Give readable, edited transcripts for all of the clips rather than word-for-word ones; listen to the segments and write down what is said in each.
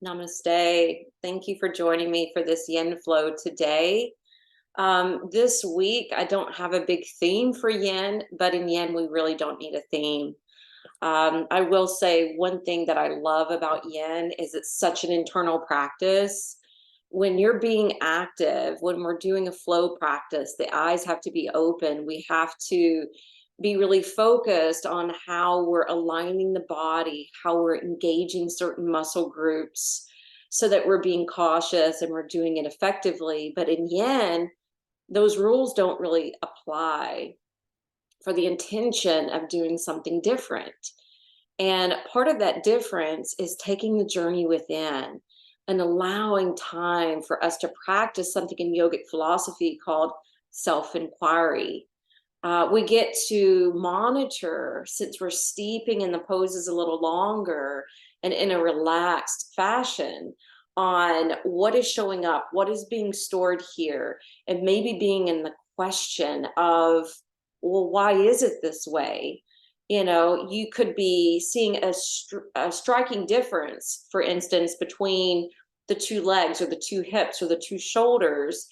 Namaste. Thank you for joining me for this yin flow today. This week, I don't have a big theme for yin, but in yin, we really don't need a theme. I will say one thing that I love about yin is it's such an internal practice. When you're being active, when we're doing a flow practice, the eyes have to be open. We have to be really focused on how we're aligning the body, how we're engaging certain muscle groups so that we're being cautious and we're doing it effectively. But in yin, those rules don't really apply for the intention of doing something different. And part of that difference is taking the journey within and allowing time for us to practice something in yogic philosophy called self inquiry. We get to monitor, since we're steeping in the poses a little longer and in a relaxed fashion, on what is showing up, what is being stored here, and maybe being in the question of, well, why is it this way? You could be seeing a striking difference, for instance, between the two legs or the two hips or the two shoulders,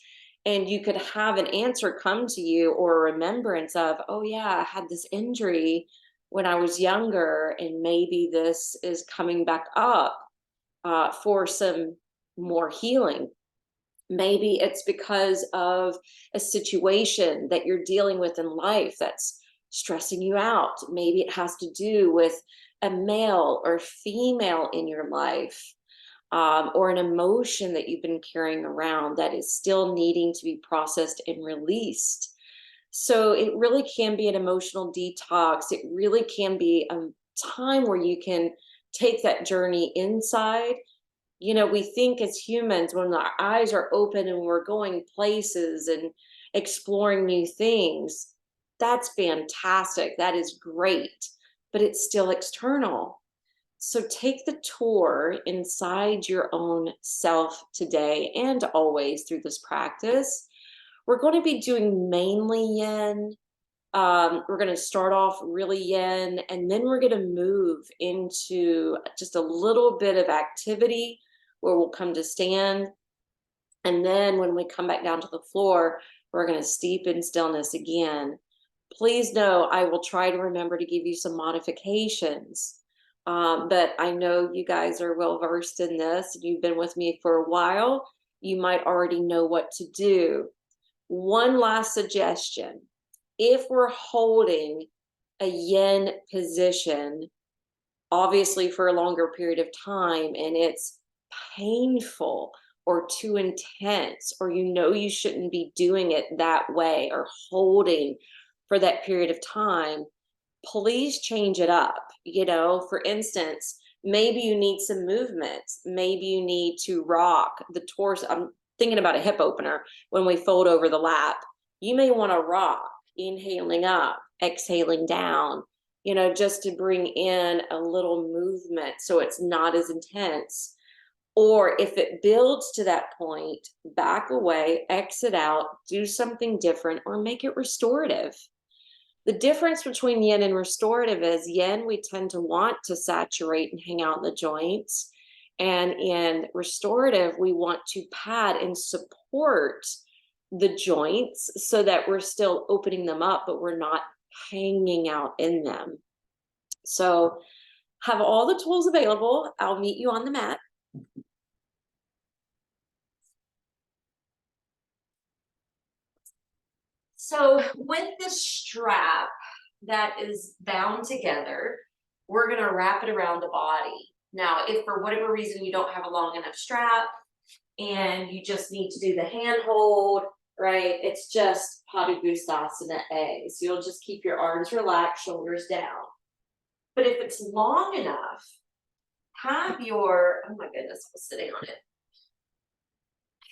and you could have an answer come to you or a remembrance of, oh yeah, I had this injury when I was younger, and maybe this is coming back up for some more healing. Maybe it's because of a situation that you're dealing with in life that's stressing you out. Maybe it has to do with a male or female in your life, or an emotion that you've been carrying around that is still needing to be processed and released. So it really can be an emotional detox. It really can be a time where you can take that journey inside. We think as humans, when our eyes are open and we're going places and exploring new things, that's fantastic. That is great, but it's still external. So take the tour inside your own self today and always through this practice. We're going to be doing mainly yin. We're going to start off really yin, and then we're going to move into just a little bit of activity where we'll come to stand. And then when we come back down to the floor, we're going to steep in stillness again. Please know I will try to remember to give you some modifications. But I know you guys are well versed in this. You've been with me for a while. You might already know what to do. One last suggestion. If we're holding a yin position, obviously for a longer period of time, and it's painful or too intense, or you shouldn't be doing it that way or holding for that period of time, please change it up. For instance, maybe you need some movement. Maybe you need to rock the torso. I'm thinking about a hip opener when we fold over the lap. You may want to rock, inhaling up, exhaling down, just to bring in a little movement so it's not as intense. Or if it builds to that point, back away, exit out, do something different, or make it restorative. The difference between yin and restorative is yin, we tend to want to saturate and hang out in the joints. And in restorative, we want to pad and support the joints so that we're still opening them up, but we're not hanging out in them. So have all the tools available. I'll meet you on the mat. So with this strap that is bound together, we're going to wrap it around the body. Now, if for whatever reason you don't have a long enough strap and you just need to do the hand hold, right? It's just Padangusthasana A. So you'll just keep your arms relaxed, shoulders down. But if it's long enough, have your, oh my goodness, I was sitting on it.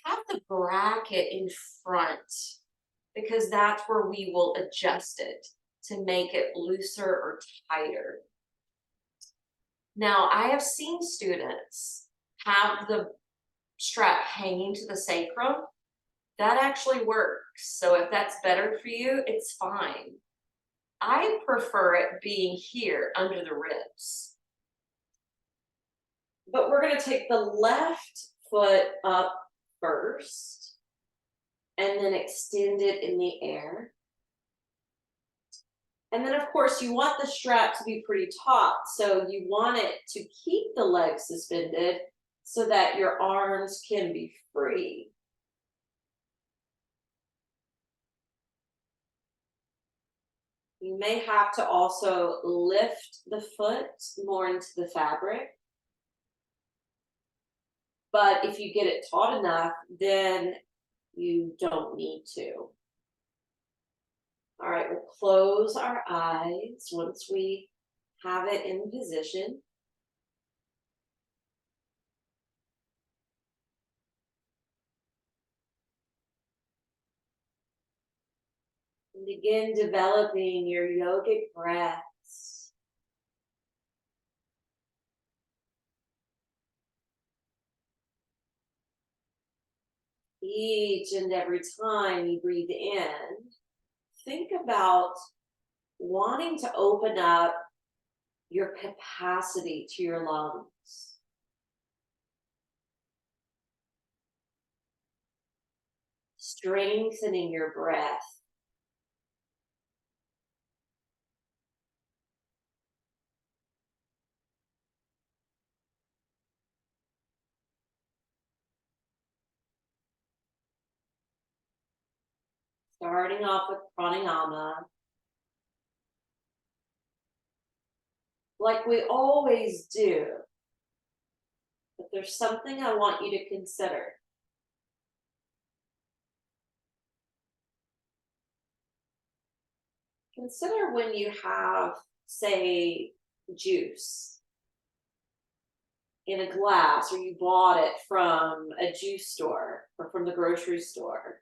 Have the bracket in front, because that's where we will adjust it to make it looser or tighter. Now, I have seen students have the strap hanging to the sacrum. That actually works. So if that's better for you, it's fine. I prefer it being here under the ribs. But we're going to take the left foot up first and then extend it in the air. And then, of course, you want the strap to be pretty taut. So you want it to keep the legs suspended so that your arms can be free. You may have to also lift the foot more into the fabric. But if you get it taut enough, then you don't need to. All right, we'll close our eyes once we have it in position. And begin developing your yogic breaths. Each and every time you breathe in, think about wanting to open up your capacity to your lungs. Strengthening your breath. Starting off with pranayama. Like we always do. But there's something I want you to consider. Consider when you have, say, juice in a glass, or you bought it from a juice store or from the grocery store.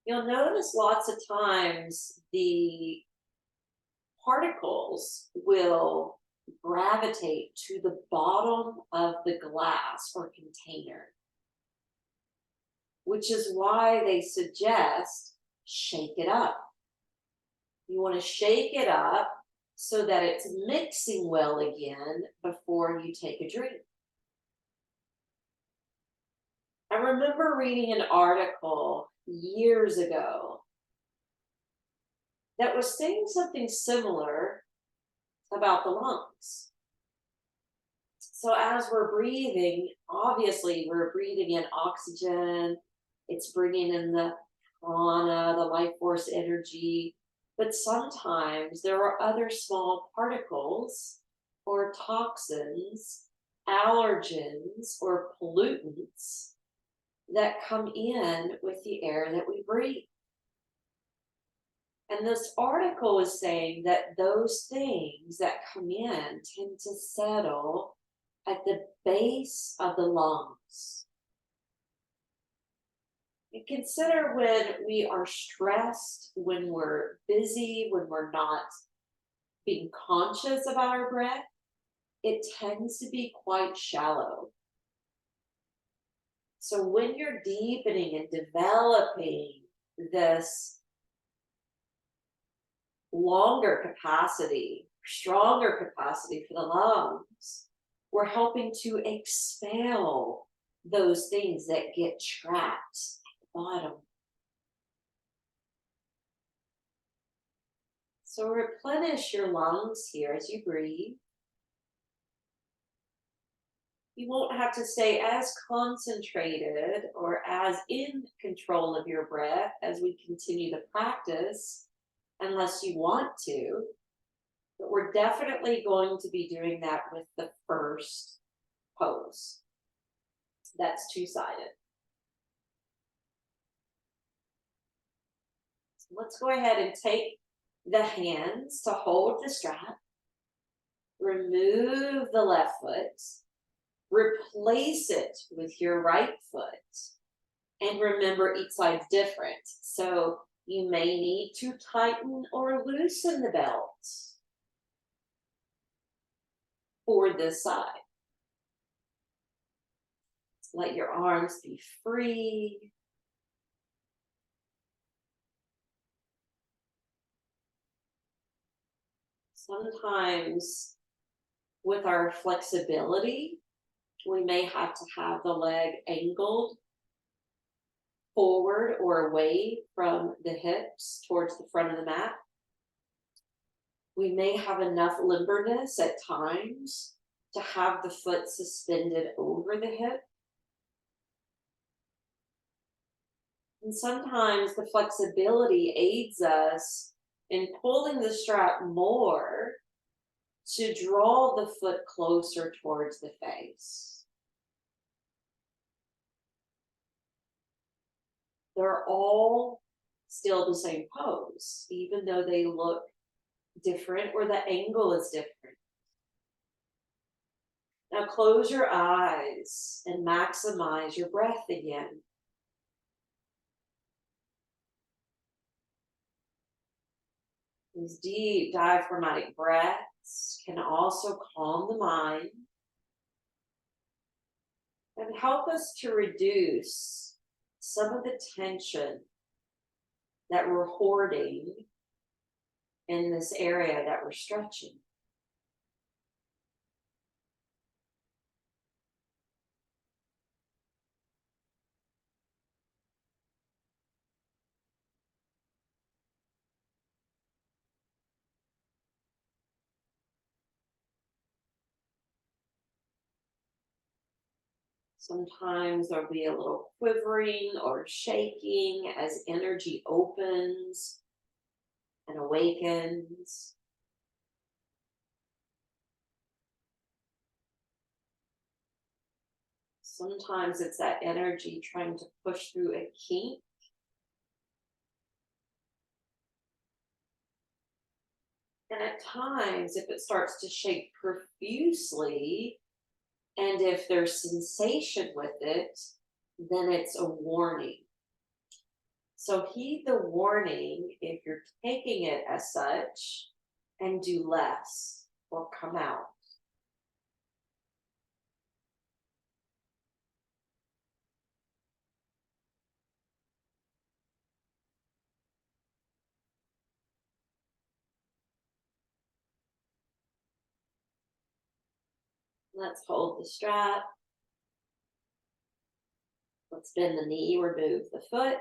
You'll notice lots of times the particles will gravitate to the bottom of the glass or container, which is why they suggest shake it up. You want to shake it up so that it's mixing well again before you take a drink. I remember reading an article years ago that was saying something similar about the lungs. So as we're breathing, obviously we're breathing in oxygen, it's bringing in the prana, the life force energy, but sometimes there are other small particles or toxins, allergens, or pollutants that come in with the air that we breathe. And this article is saying that those things that come in tend to settle at the base of the lungs. And consider when we are stressed, when we're busy, when we're not being conscious about our breath, it tends to be quite shallow. So when you're deepening and developing this longer capacity, stronger capacity for the lungs, we're helping to expel those things that get trapped at the bottom. So replenish your lungs here as you breathe. You won't have to stay as concentrated or as in control of your breath as we continue to practice, unless you want to. But we're definitely going to be doing that with the first pose. That's two-sided. So let's go ahead and take the hands to hold the strap. Remove the left foot. Replace it with your right foot. And remember, each side's different. So you may need to tighten or loosen the belt for this side. Let your arms be free. Sometimes With our flexibility, we may have to have the leg angled forward or away from the hips towards the front of the mat. We may have enough limberness at times to have the foot suspended over the hip. And sometimes the flexibility aids us in pulling the strap more to draw the foot closer towards the face. They're all still the same pose, even though they look different or the angle is different. Now close your eyes and maximize your breath again. These deep diaphragmatic breaths can also calm the mind and help us to reduce some of the tension that we're hoarding in this area that we're stretching. Sometimes there'll be a little quivering or shaking as energy opens and awakens. Sometimes it's that energy trying to push through a kink. And at times, if it starts to shake profusely, and if there's sensation with it, then it's a warning. So heed the warning if you're taking it as such, and do less or come out. Let's hold the strap. Let's bend the knee, remove the foot.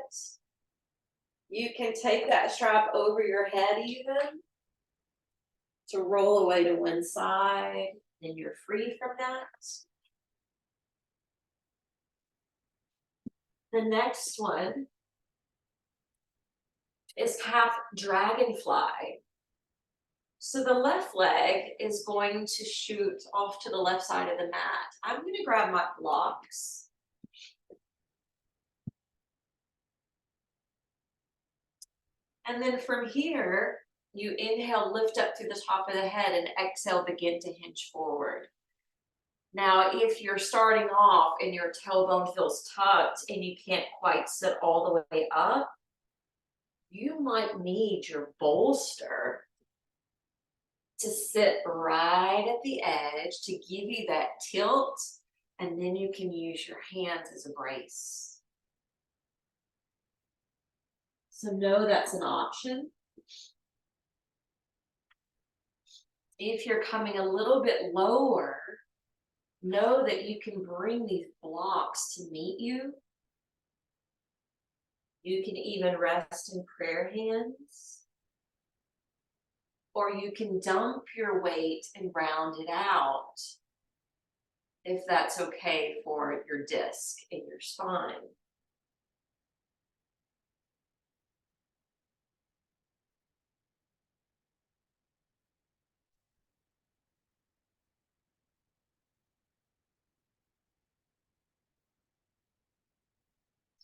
You can take that strap over your head even to roll away to one side, and you're free from that. The next one is calf dragonfly. So the left leg is going to shoot off to the left side of the mat. I'm going to grab my blocks. And then from here, you inhale, lift up through the top of the head, and exhale, begin to hinge forward. Now, if you're starting off and your tailbone feels tucked and you can't quite sit all the way up, you might need your bolster to sit right at the edge to give you that tilt, and then you can use your hands as a brace. So know that's an option. If you're coming a little bit lower, know that you can bring these blocks to meet you. You can even rest in prayer hands, or you can dump your weight and round it out if that's okay for your disc and your spine.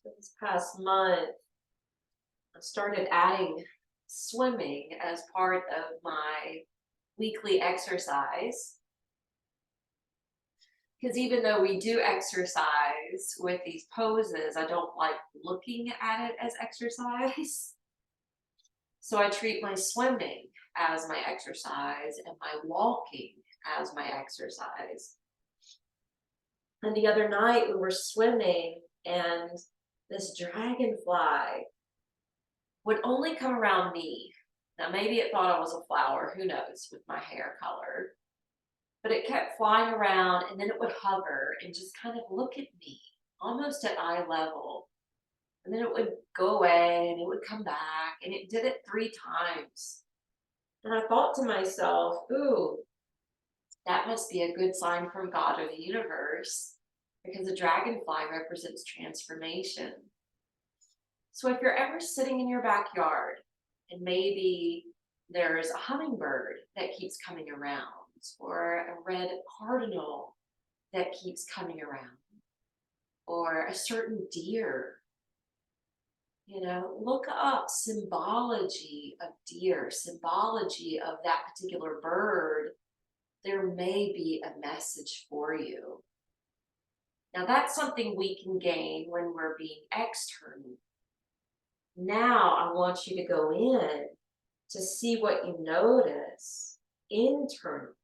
So this past month, I started adding swimming as part of my weekly exercise. Because even though we do exercise with these poses, I don't like looking at it as exercise. So I treat my swimming as my exercise and my walking as my exercise. And the other night we were swimming, and this dragonfly would only come around me. Now maybe it thought I was a flower, who knows, with my hair color. But it kept flying around and then it would hover and just kind of look at me almost at eye level. And then it would go away and it would come back and it did it 3 times. And I thought to myself, ooh, that must be a good sign from God or the universe because a dragonfly represents transformation. So if you're ever sitting in your backyard and maybe there's a hummingbird that keeps coming around or a red cardinal that keeps coming around or a certain deer, look up symbology of deer, symbology of that particular bird. There may be a message for you. Now that's something we can gain when we're being external. Now I want you to go in to see what you notice internally.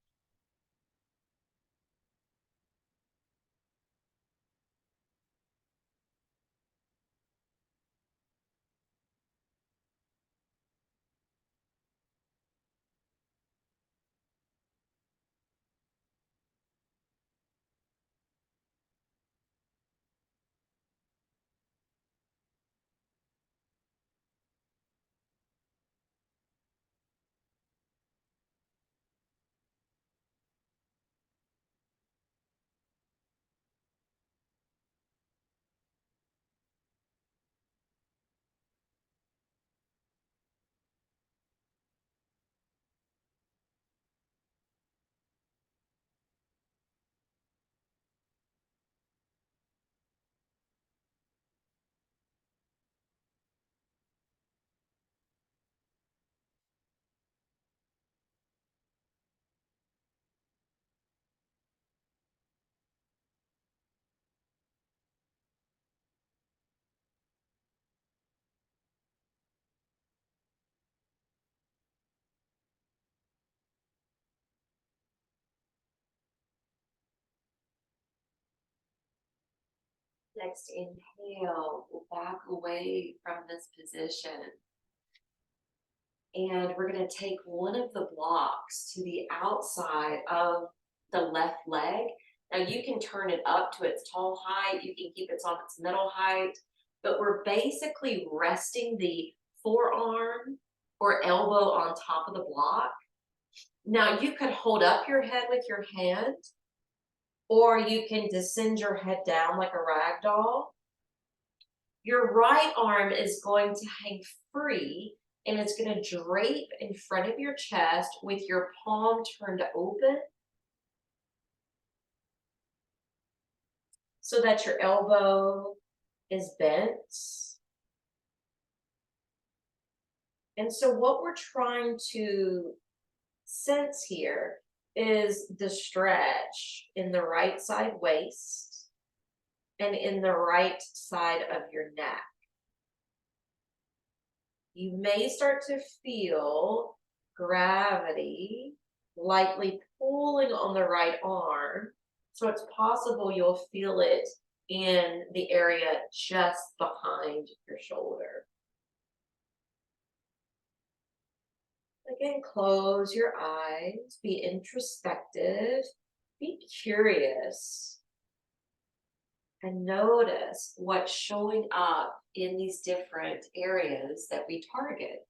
Next inhale, we'll back away from this position. And we're going to take one of the blocks to the outside of the left leg. Now you can turn it up to its tall height, you can keep it on its middle height, but we're basically resting the forearm or elbow on top of the block. Now you could hold up your head with your hand, or you can descend your head down like a rag doll. Your right arm is going to hang free and it's going to drape in front of your chest with your palm turned open so that your elbow is bent. And so what we're trying to sense here is the stretch in the right side waist and in the right side of your neck. You may start to feel gravity lightly pulling on the right arm. So it's possible you'll feel it in the area just behind your shoulder. Again, close your eyes, be introspective, be curious, and notice what's showing up in these different areas that we target.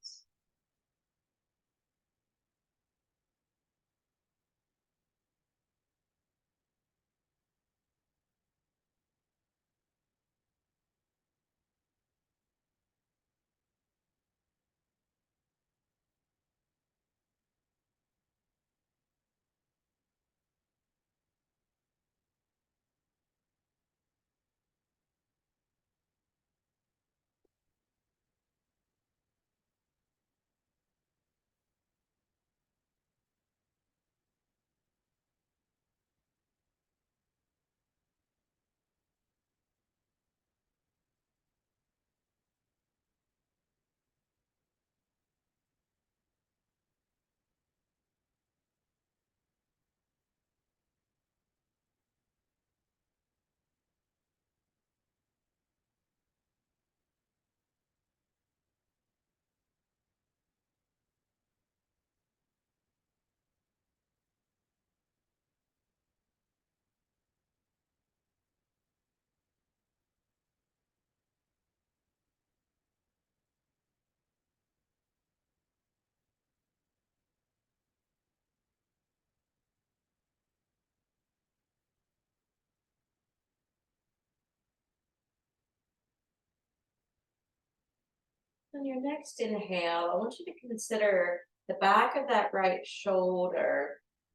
On your next inhale, I want you to consider the back of that right shoulder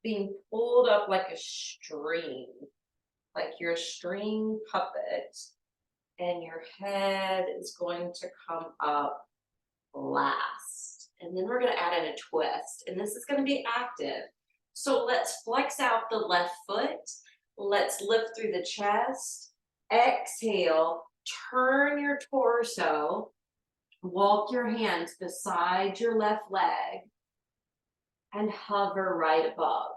being pulled up like a string, like you're a string puppet, and your head is going to come up last. And then we're going to add in a twist, and this is going to be active. So let's flex out the left foot. Let's lift through the chest. Exhale, turn your torso. Walk your hands beside your left leg and hover right above.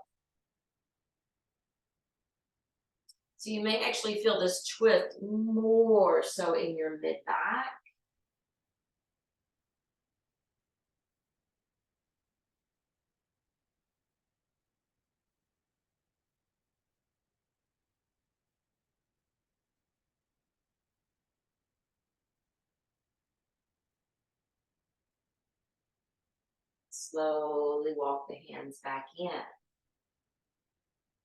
So you may actually feel this twist more so in your mid-back. Slowly walk the hands back in.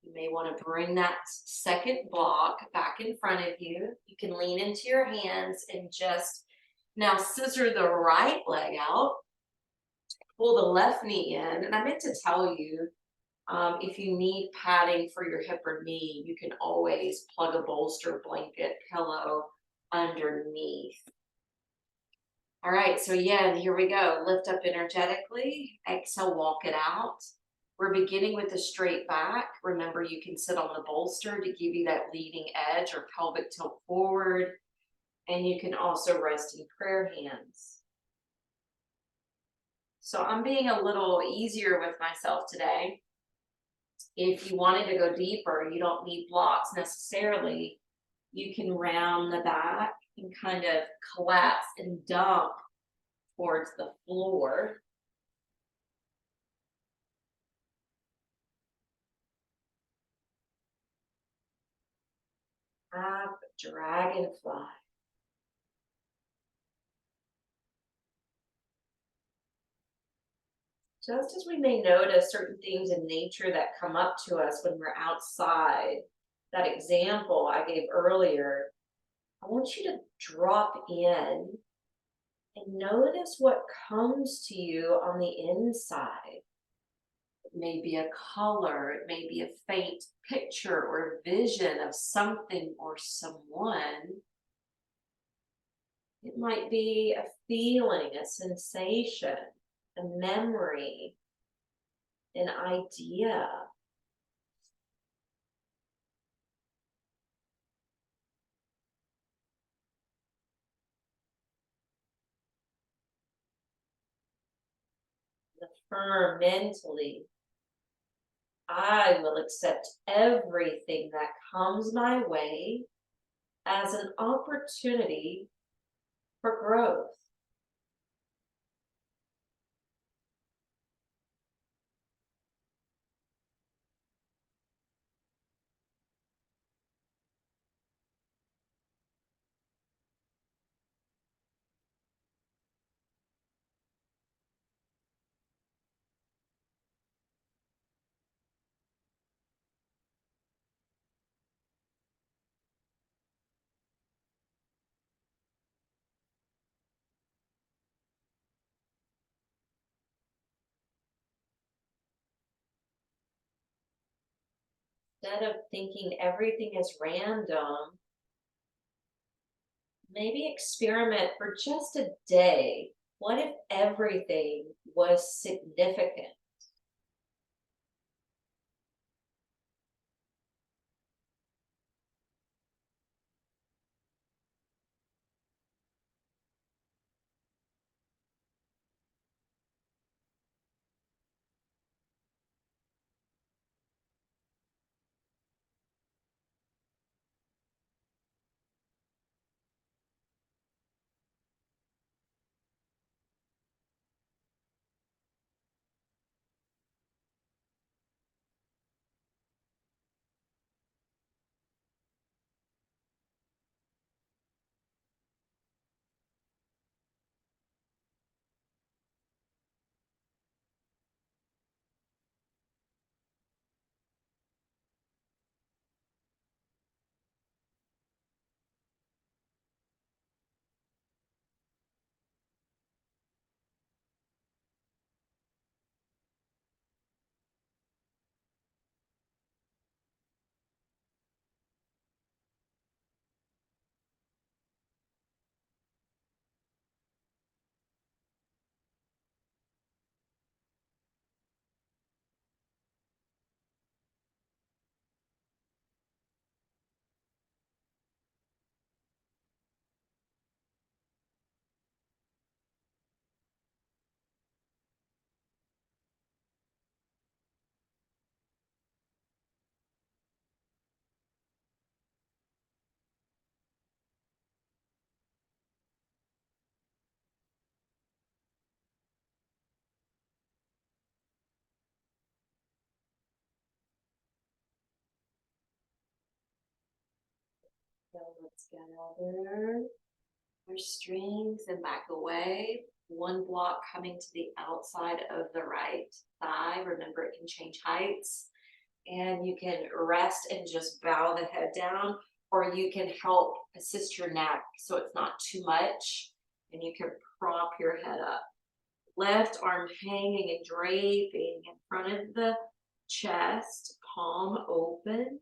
You may want to bring that second block back in front of you. You can lean into your hands and just now scissor the right leg out. Pull the left knee in. And I meant to tell you, if you need padding for your hip or knee, you can always plug a bolster, blanket, pillow underneath. All right, so yeah, here we go. Lift up energetically. Exhale, walk it out. We're beginning with a straight back. Remember, you can sit on the bolster to give you that leading edge or pelvic tilt forward. And you can also rest in prayer hands. So I'm being a little easier with myself today. If you wanted to go deeper, you don't need blocks necessarily. You can round the back and kind of collapse and dump towards the floor. Up, dragonfly. Just as we may notice certain things in nature that come up to us when we're outside, that example I gave earlier, I want you to drop in and notice what comes to you on the inside. It may be a color, it may be a faint picture or vision of something or someone. It might be a feeling, a sensation, a memory, an idea. Affirm mentally, I will accept everything that comes my way as an opportunity for growth. Instead of thinking everything is random, maybe experiment for just a day. What if everything was significant? So let's gather our strings and back away. One block coming to the outside of the right thigh. Remember, it can change heights. And you can rest and just bow the head down, or you can help assist your neck so it's not too much, and you can prop your head up. Left arm hanging and draping in front of the chest, palm open.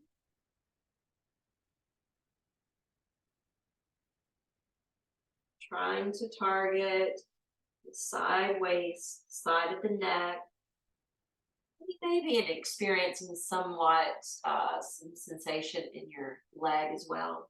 Trying to target the sideways side of the neck. Maybe experiencing somewhat some sensation in your leg as well.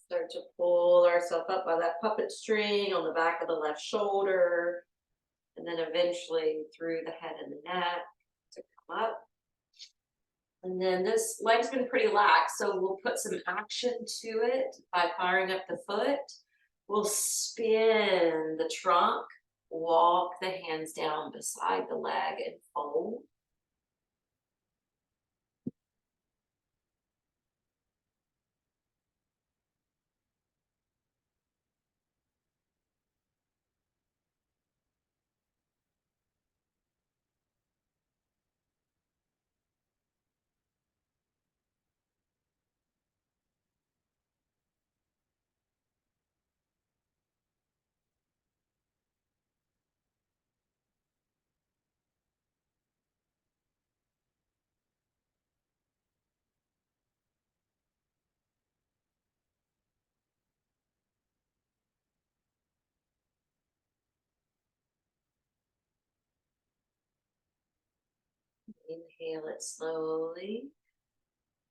Start to pull ourselves up by that puppet string on the back of the left shoulder, and then eventually through the head and the neck to come up. And then this leg's been pretty lax, so we'll put some action to it by firing up the foot. We'll spin the trunk, walk the hands down beside the leg and fold. Inhale it slowly.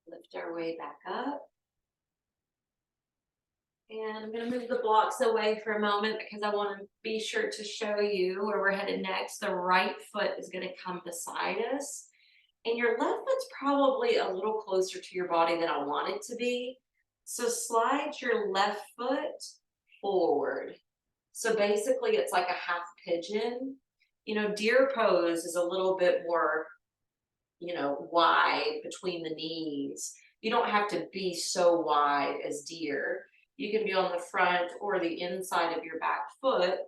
Lift our way back up. And I'm going to move the blocks away for a moment because I want to be sure to show you where we're headed next. The right foot is going to come beside us. And your left foot's probably a little closer to your body than I want it to be. So slide your left foot forward. So basically it's like a half pigeon. You know, deer pose is a little bit more, wide between the knees. You don't have to be so wide as deer. You can be on the front or the inside of your back foot,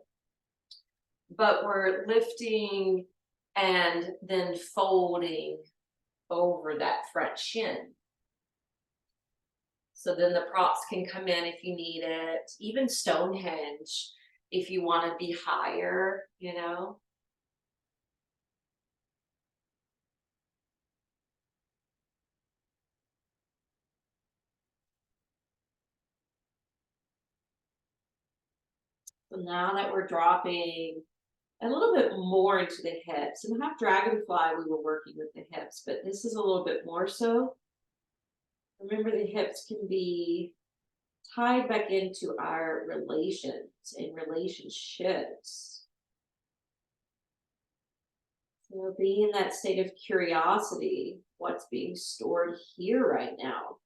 but we're lifting and then folding over that front shin. So then the props can come in if you need it, even Stonehenge if you want to be higher. So now that we're dropping a little bit more into the hips. And half dragonfly, we were working with the hips, but this is a little bit more so. Remember, the hips can be tied back into our relations and relationships. So be in that state of curiosity, what's being stored here right now.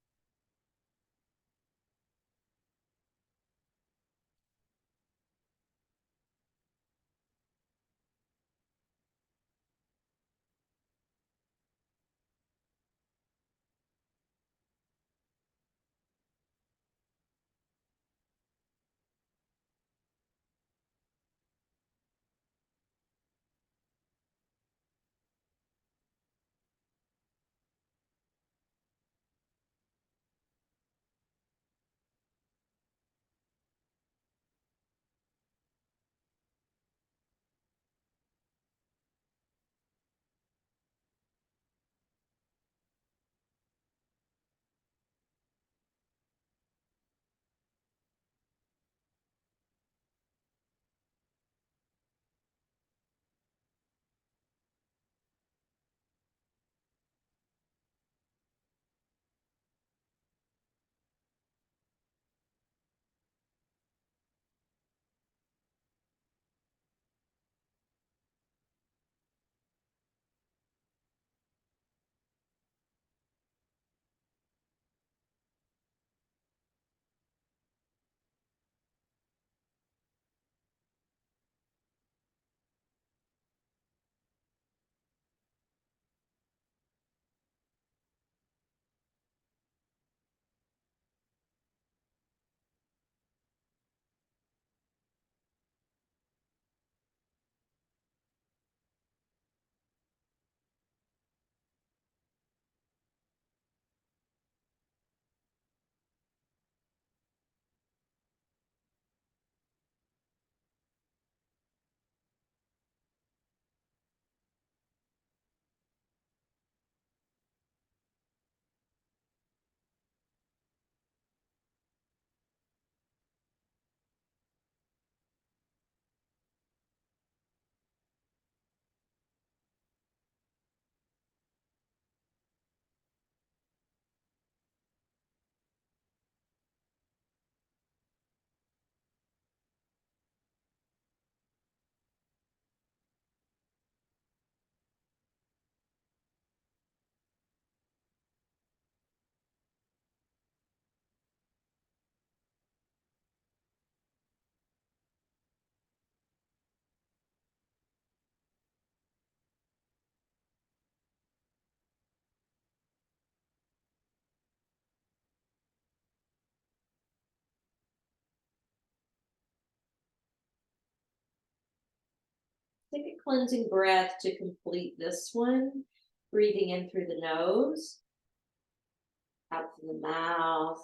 Take a cleansing breath to complete this one. Breathing in through the nose, out through the mouth.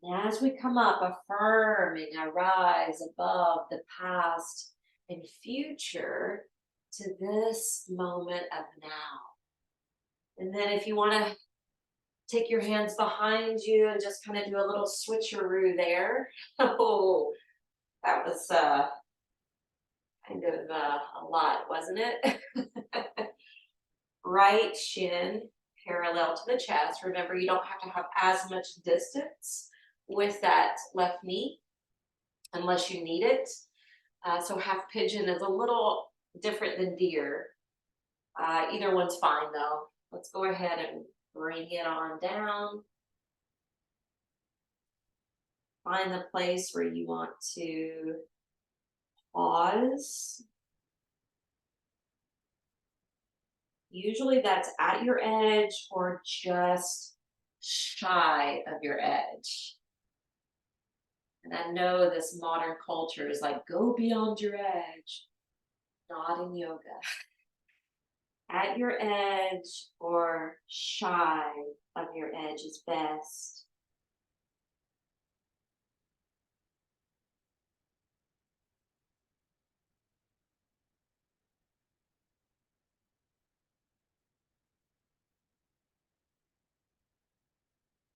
And as we come up, affirming, I rise above the past and future to this moment of now. And then if you want to take your hands behind you and just kind of do a little switcheroo there. Oh, that was kind of a lot, wasn't it? Right shin parallel to the chest. Remember, you don't have to have as much distance with that left knee unless you need it. So half pigeon is a little different than deer. Either one's fine though. Let's go ahead and bring it on down. Find the place where you want to pause. Usually that's at your edge or just shy of your edge. And I know this modern culture is like, go beyond your edge. Not in yoga. At your edge or shy of your edge is best.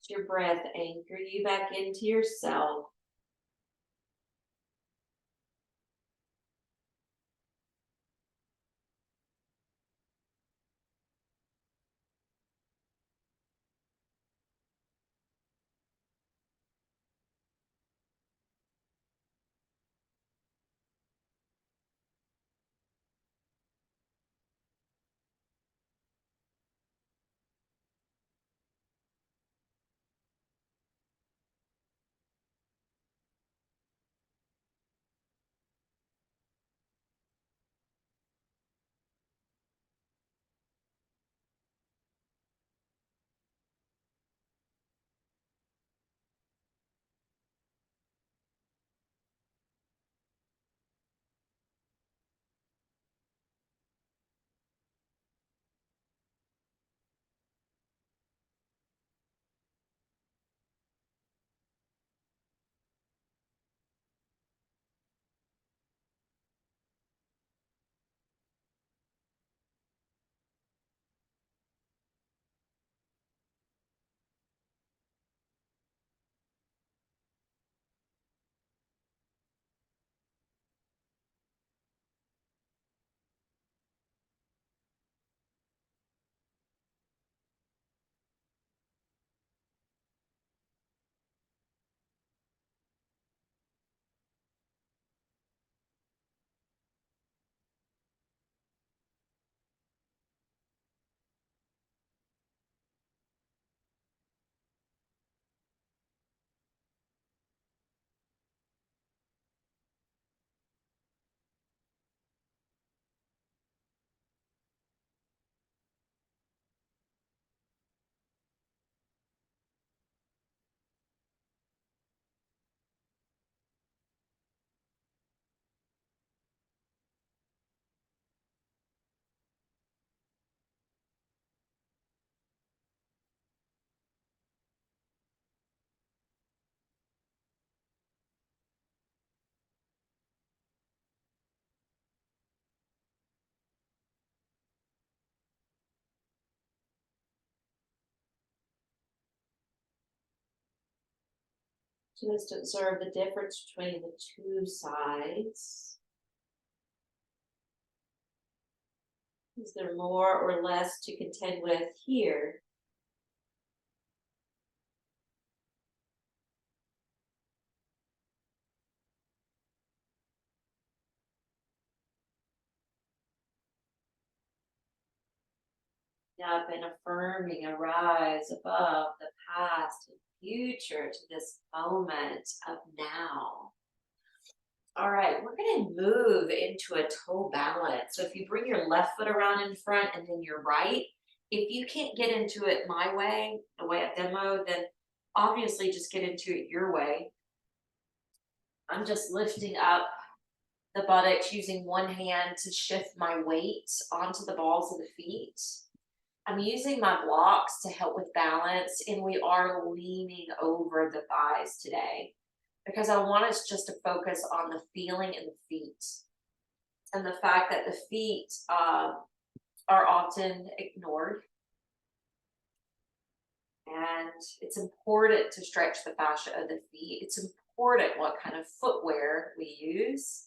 Let your breath anchor you back into yourself. Just observe the difference between the two sides. Is there more or less to contend with here? Up and affirming a rise above the past and future to this moment of now. All right, we're going to move into a toe balance. So if you bring your left foot around in front and then your right, if you can't get into it my way, the way I demoed, then obviously just get into it your way. I'm just lifting up the buttocks using one hand to shift my weight onto the balls of the feet. I'm using my blocks to help with balance, and we are leaning over the thighs today because I want us just to focus on the feeling in the feet and the fact that the feet are often ignored. And it's important to stretch the fascia of the feet. It's important what kind of footwear we use.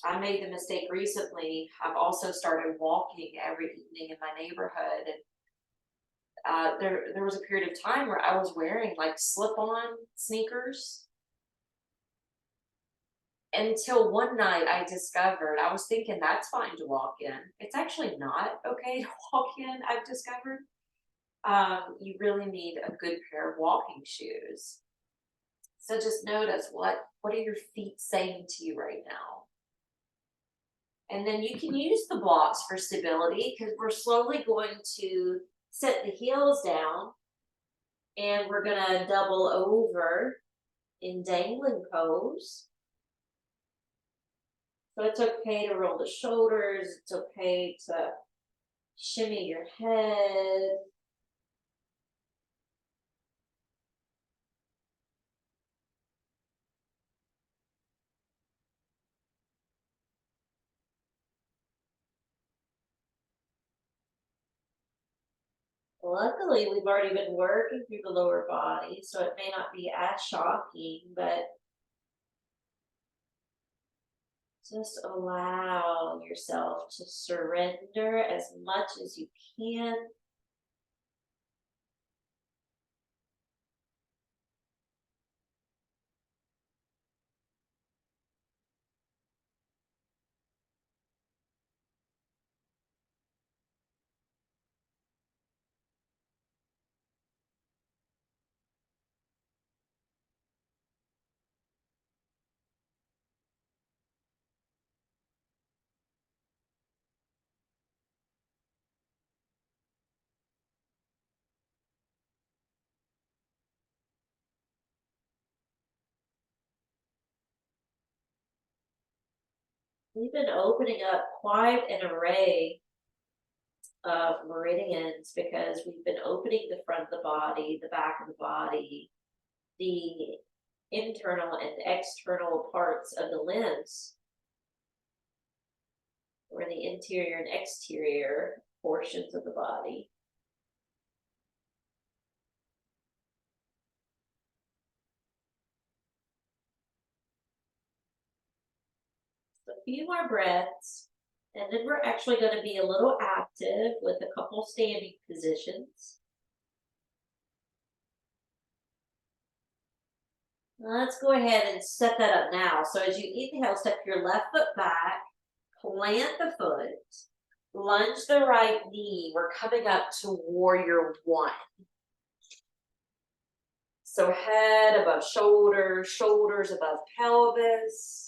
I made the mistake recently. I've also started walking every evening in my neighborhood. And there was a period of time where I was wearing like slip-on sneakers until one night I discovered I was thinking that's fine to walk in. It's actually not okay to walk in, I've discovered. You really need a good pair of walking shoes. So just notice what are your feet saying to you right now? And then you can use the blocks for stability because we're slowly going to set the heels down and we're going to double over in dangling pose. So it's okay to roll the shoulders. It's okay to shimmy your head. Luckily, we've already been working through the lower body, so it may not be as shocking, but just allow yourself to surrender as much as you can. We've been opening up quite an array of meridians because we've been opening the front of the body, the back of the body, the internal and external parts of the limbs, or the interior and exterior portions of the body. So a few more breaths, and then we're actually going to be a little active with a couple standing positions. Let's go ahead and set that up now. So as you inhale, step your left foot back, plant the foot, lunge the right knee. We're coming up to warrior one. So head above shoulders, shoulders above pelvis.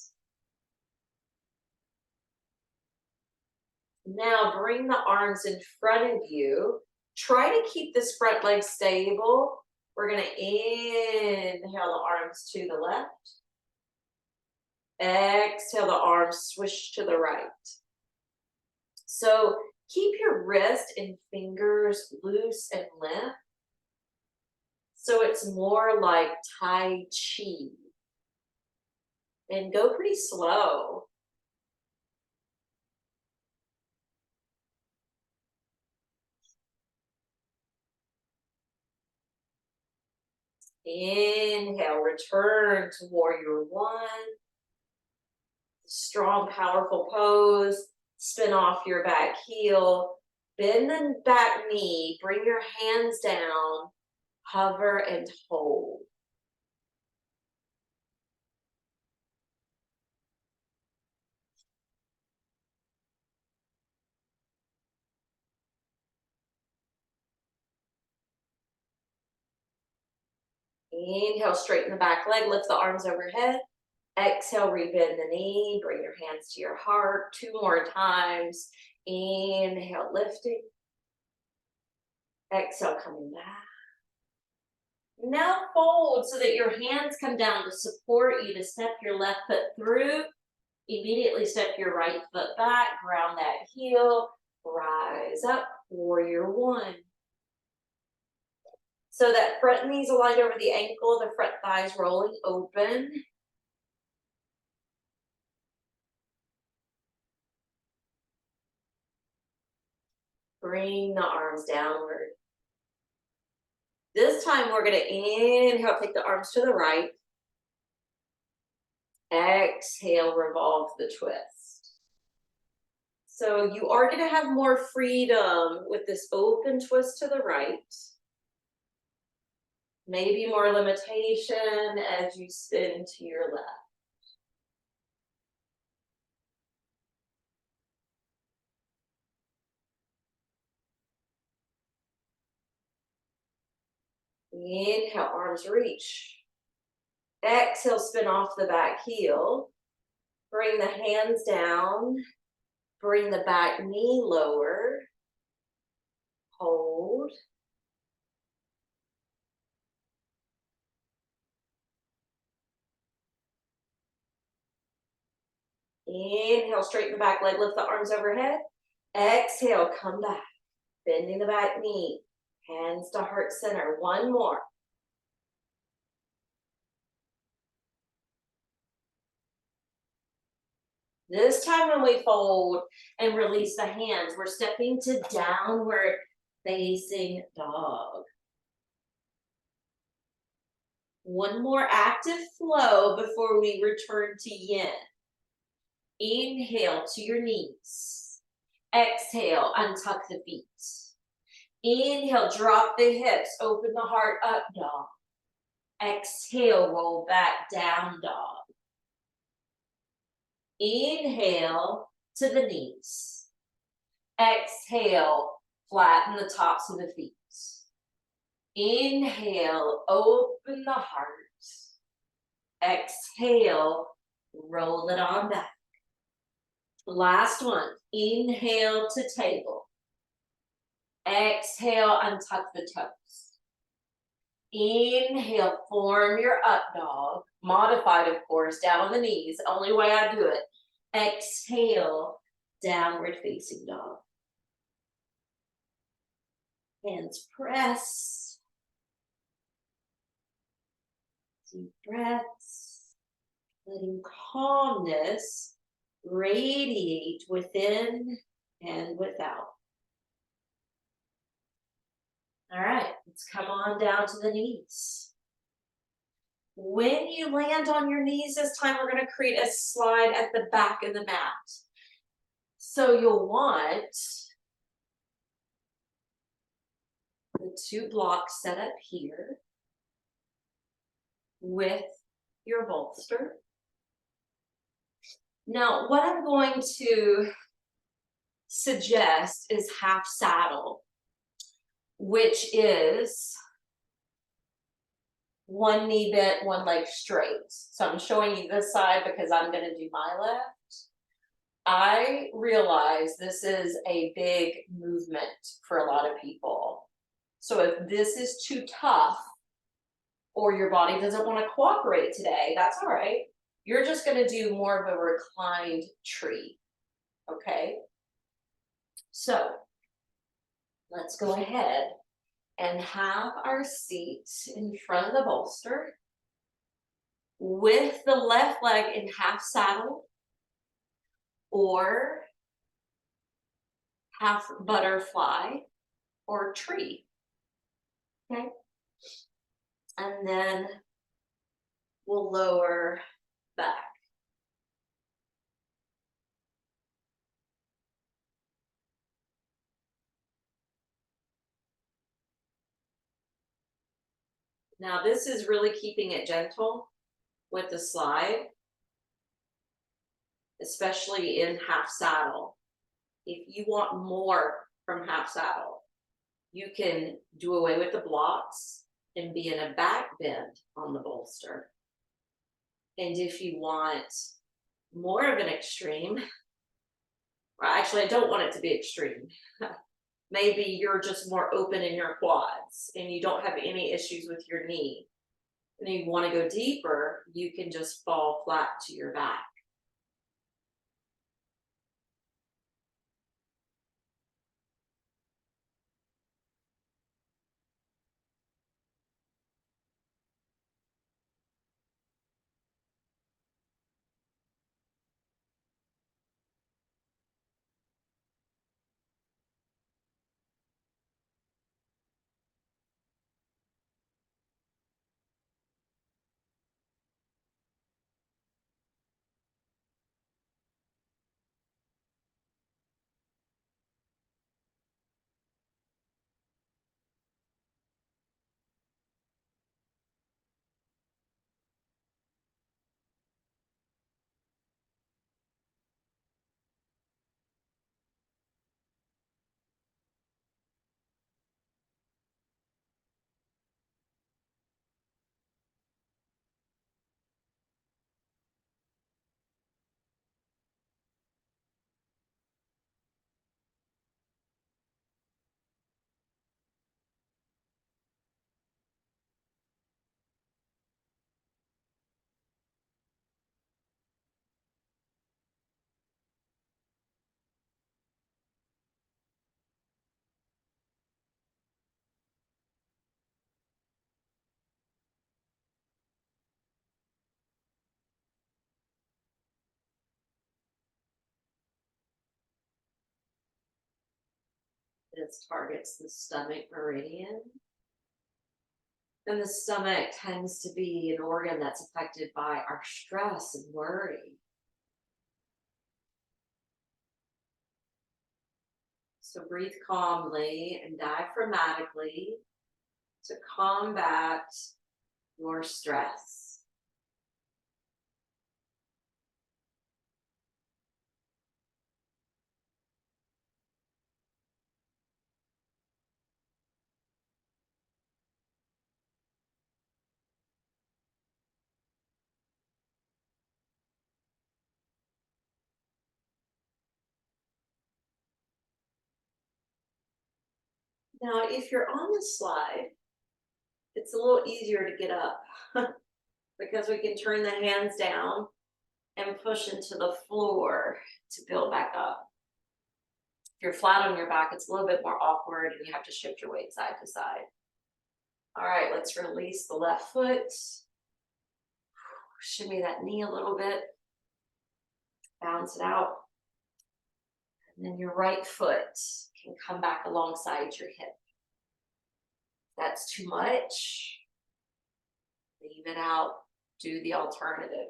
Now bring the arms in front of you. Try to keep this front leg stable. We're going to inhale the arms to the left. Exhale the arms, swish to the right. So keep your wrist and fingers loose and limp. So it's more like Tai Chi. And go pretty slow. Inhale, return to warrior one. Strong, powerful pose. Spin off your back heel. Bend the back knee. Bring your hands down. Hover and hold. Inhale, straighten the back leg. Lift the arms overhead. Exhale, rebend the knee. Bring your hands to your heart. 2 more times. Inhale, lifting. Exhale, coming back. Now fold so that your hands come down to support you to step your left foot through. Immediately step your right foot back, ground that heel, rise up, warrior one. So that front knee's aligned over the ankle, the front thighs rolling open. Bring the arms downward. This time we're going to inhale, take the arms to the right. Exhale, revolve the twist. So you are going to have more freedom with this open twist to the right. Maybe more limitation as you spin to your left. Inhale, arms reach. Exhale, spin off the back heel. Bring the hands down. Bring the back knee lower. Hold. Inhale, straighten the back leg, lift the arms overhead. Exhale, come back. Bending the back knee. Hands to heart center. One more. This time when we fold and release the hands, we're stepping to downward facing dog. One more active flow before we return to yin. Inhale to your knees. Exhale, untuck the feet. Inhale, drop the hips, open the heart up, dog. Exhale, roll back, down dog. Inhale to the knees. Exhale, flatten the tops of the feet. Inhale, open the heart. Exhale, roll it on back. Last one. Inhale to table. Exhale, untuck the toes. Inhale, form your up dog. Modified, of course, down on the knees. Only way I do it. Exhale, downward facing dog. Hands press. Deep breaths. Letting calmness radiate within and without. All right, let's come on down to the knees. When you land on your knees this time, we're going to create a slide at the back of the mat. So you'll want the 2 blocks set up here with your bolster. Now, what I'm going to suggest is half saddle, which is 1 knee bent, 1 leg straight. So I'm showing you this side because I'm going to do my left. I realize this is a big movement for a lot of people. So if this is too tough or your body doesn't want to cooperate today, that's all right. You're just going to do more of a reclined tree. Okay? So let's go ahead and have our seat in front of the bolster with the left leg in half saddle or half butterfly or tree. Okay. And then we'll lower back. Now this is really keeping it gentle with the slide, especially in half saddle. If you want more from half saddle, you can do away with the blocks and be in a back bend on the bolster. And if you want more of an extreme, well, actually, I don't want it to be extreme. Maybe you're just more open in your quads and you don't have any issues with your knee. And you want to go deeper, you can just fall flat to your back. This targets the stomach meridian. And the stomach tends to be an organ that's affected by our stress and worry. So breathe calmly and diaphragmatically to combat your stress. Now, if you're on the slide, it's a little easier to get up because we can turn the hands down and push into the floor to build back up. If you're flat on your back, it's a little bit more awkward and you have to shift your weight side to side. All right, let's release the left foot. Shimmy that knee a little bit. Bounce it out. And then your right foot can come back alongside your hip. If that's too much, leave it out. Do the alternative.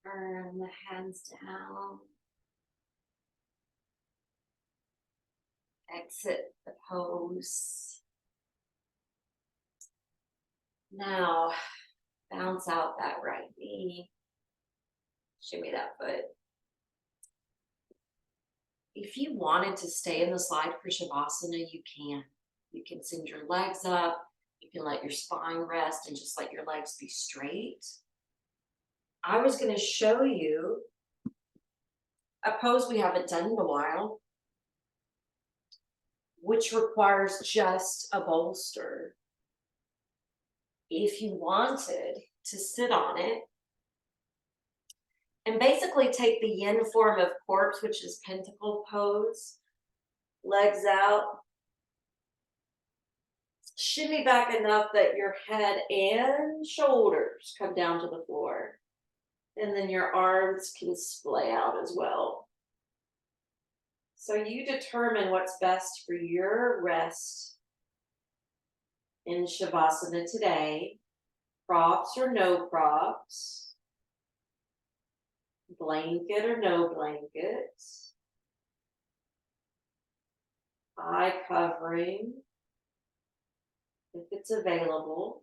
Turn the hands down. Exit the pose. Now, bounce out that right knee. Shimmy that foot. If you wanted to stay in the slide for Shavasana, you can. You can send your legs up. You can let your spine rest and just let your legs be straight. I was going to show you a pose we haven't done in a while, which requires just a bolster. If you wanted to sit on it and basically take the yin form of corpse, which is pentacle pose, legs out, shimmy back enough that your head and shoulders come down to the floor. And then your arms can splay out as well. So you determine what's best for your rest in Shavasana today. Props or no props. Blanket or no blanket. Eye covering, if it's available.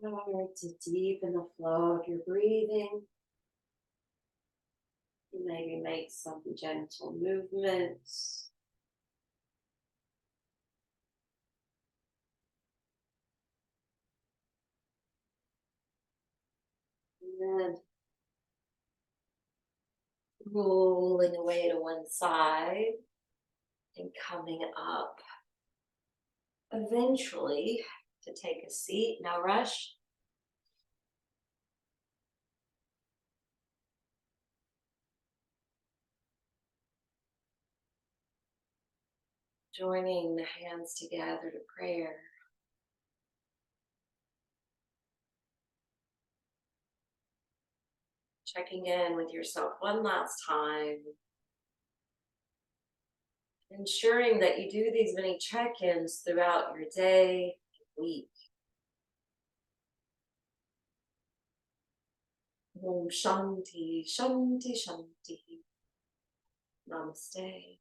Start to deepen the flow of your breathing. Maybe make some gentle movements. And then rolling away to one side and coming up eventually to take a seat. No rush. Joining the hands together to prayer. Checking in with yourself one last time. Ensuring that you do these many check-ins throughout your day, week. Om Shanti, Shanti, Shanti. Namaste.